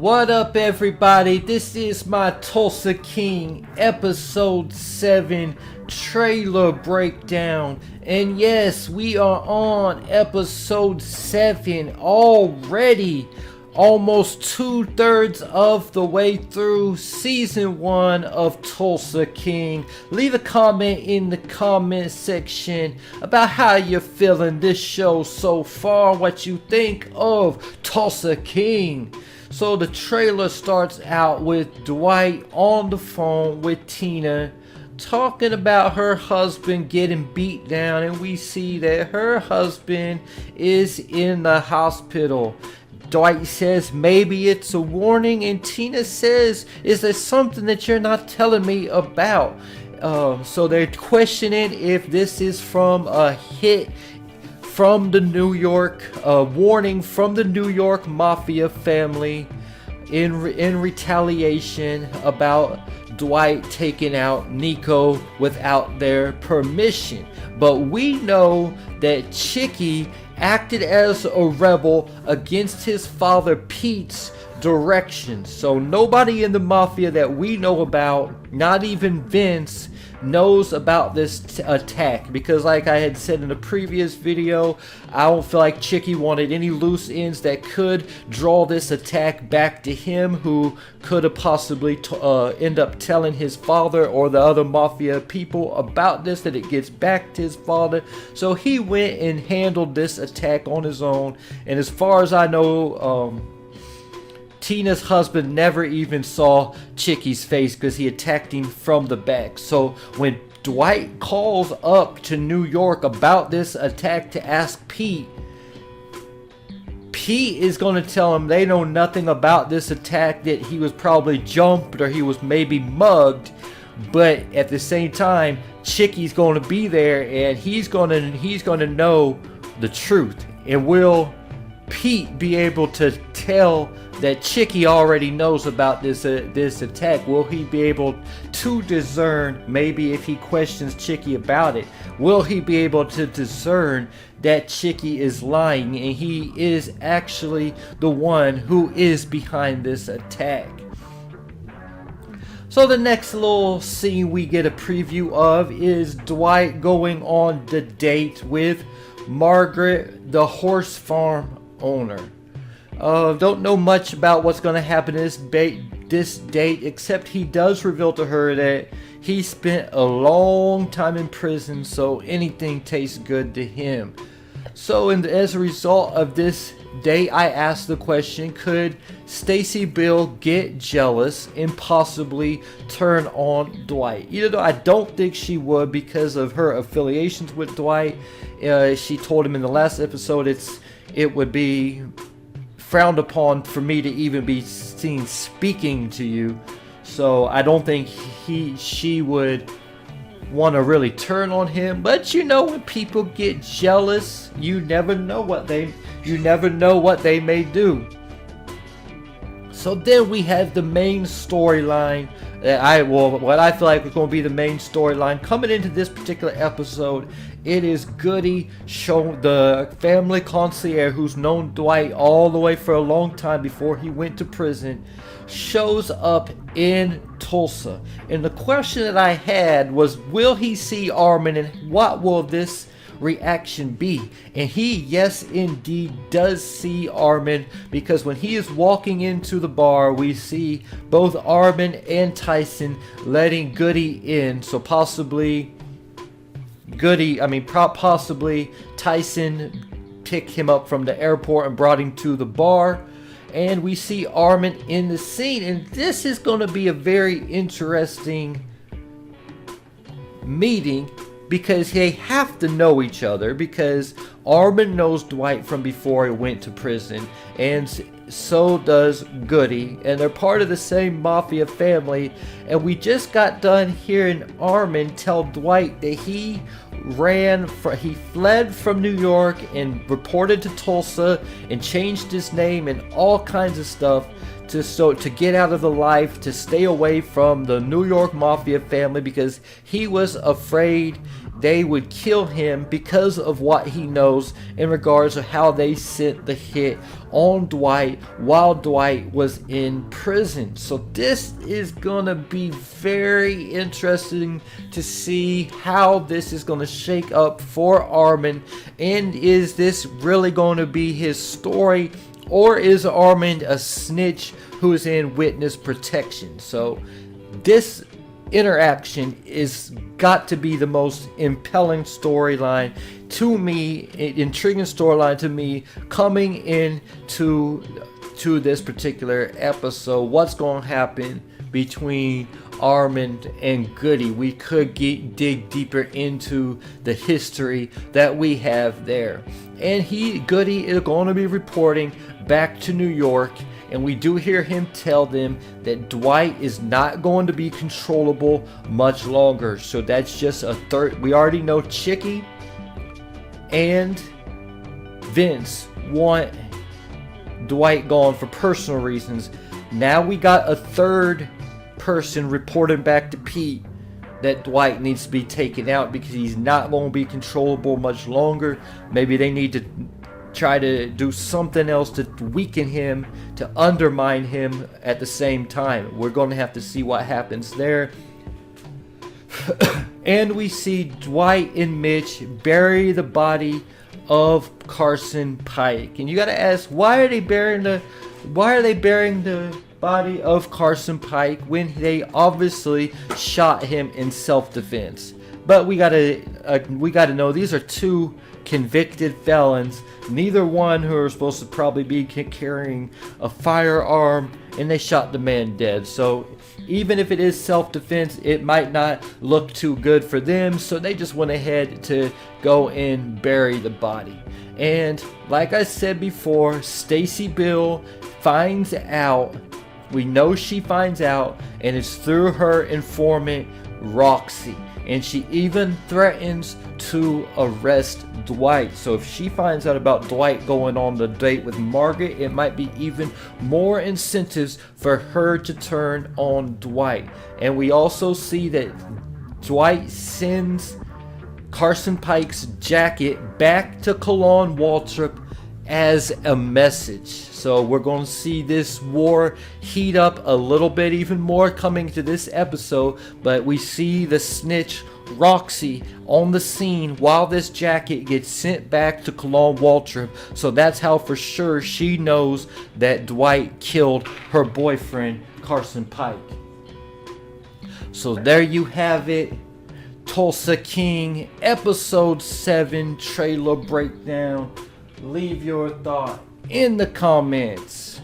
What up, everybody? This is my Tulsa King episode 7 trailer breakdown. And yes, we are on episode 7 already. Almost 2/3 of the way through season 1 of Tulsa King. Leave a comment in the comment section about how you're feeling this show so far, what you think of Tulsa King. So the trailer starts out with Dwight on the phone with Tina talking about her husband getting beat down, and we see that her husband is in the hospital. Dwight says maybe it's a warning, and Tina says, is there something that you're not telling me about? So they're questioning if this is from a hit from the New York, warning from the New York Mafia family in retaliation about Dwight taking out Nico without their permission. But we know that Chicky acted as a rebel against his father Pete's directions. So nobody in the Mafia that we know about, not even Vince, knows about this attack, because like I had said in the previous video, I don't feel like Chicky wanted any loose ends that could draw this attack back to him, who could have possibly end up telling his father or the other Mafia people about this, that it gets back to his father. So he went and handled this attack on his own, and as far as I know, Tina's husband never even saw Chicky's face because he attacked him from the back. So when Dwight calls up to New York about this attack to ask Pete, Pete is going to tell him they know nothing about this attack, that he was probably jumped or he was maybe mugged. But at the same time, Chicky's going to be there, and he's going to know the truth. And will Pete be able to tell that Chicky already knows about this attack? Will he be able to discern, maybe if he questions Chicky about it, will he be able to discern that Chicky is lying and he is actually the one who is behind this attack? So the next little scene we get a preview of is Dwight going on the date with Margaret, the horse farm owner. Don't know much about what's going to happen in this date, except he does reveal to her that he spent a long time in prison, so anything tastes good to him. So as a result of this date, I asked the question, could Stacy Bill get jealous and possibly turn on Dwight? Even though I don't think she would, because of her affiliations with Dwight. She told him in the last episode it would be frowned upon for me to even be seen speaking to you. So I don't think she would want to really turn on him. But you know, when people get jealous, you never know what they may do. So then we have the main storyline that what I feel like is going to be the main storyline coming into this particular episode. It is Goody, the family concierge who's known Dwight all the way for a long time before he went to prison, shows up in Tulsa. And the question that I had was, will he see Armin, and what will this reaction be? And he, yes indeed, does see Armin, because when he is walking into the bar, we see both Armin and Tyson letting Goody in. So possibly Tyson picked him up from the airport and brought him to the bar, and we see Armin in the scene. And this is going to be a very interesting meeting, because they have to know each other, because Armin knows Dwight from before he went to prison, and so does Goody, and they're part of the same Mafia family. And we just got done hearing Armin tell Dwight that he fled from New York and reported to Tulsa and changed his name and all kinds of stuff to get out of the life, to stay away from the New York Mafia family, because he was afraid they would kill him because of what he knows in regards to how they sent the hit on Dwight while Dwight was in prison. So this is gonna be very interesting to see how this is gonna shake up for Armin, and is this really going to be his story, or is Armin a snitch who is in witness protection? So this interaction is got to be the most impelling storyline to me, intriguing storyline to me coming into this particular episode. What's going to happen between Armin and Goody? We could dig deeper into the history that we have there. And Goody is going to be reporting back to New York, and we do hear him tell them that Dwight is not going to be controllable much longer. So that's just a third. We already know Chicky and Vince want Dwight gone for personal reasons. Now we got a third person reporting back to Pete that Dwight needs to be taken out because he's not going to be controllable much longer. Maybe they need to try to do something else to weaken him, to undermine him at the same time. We're going to have to see what happens there. And we see Dwight and Mitch bury the body of Carson Pike. And you got to ask, why are they burying the body of Carson Pike when they obviously shot him in self-defense? But we gotta know these are two convicted felons, neither one who are supposed to probably be carrying a firearm, and they shot the man dead. So even if it is self-defense, it might not look too good for them, so they just went ahead to go and bury the body. And like I said before, Stacy Bill finds out. We know she finds out, and it's through her informant Roxy. And she even threatens to arrest Dwight. So if she finds out about Dwight going on the date with Margaret, it might be even more incentives for her to turn on Dwight. And we also see that Dwight sends Carson Pike's jacket back to Cologne Waltrip as a message. So we're going to see this war heat up a little bit even more coming to this episode, but we see the snitch Roxy on the scene while this jacket gets sent back to Cologne Waltrip. So that's how for sure she knows that Dwight killed her boyfriend Carson Pike. So there you have it, Tulsa King episode 7 trailer breakdown. Leave your thought in the comments.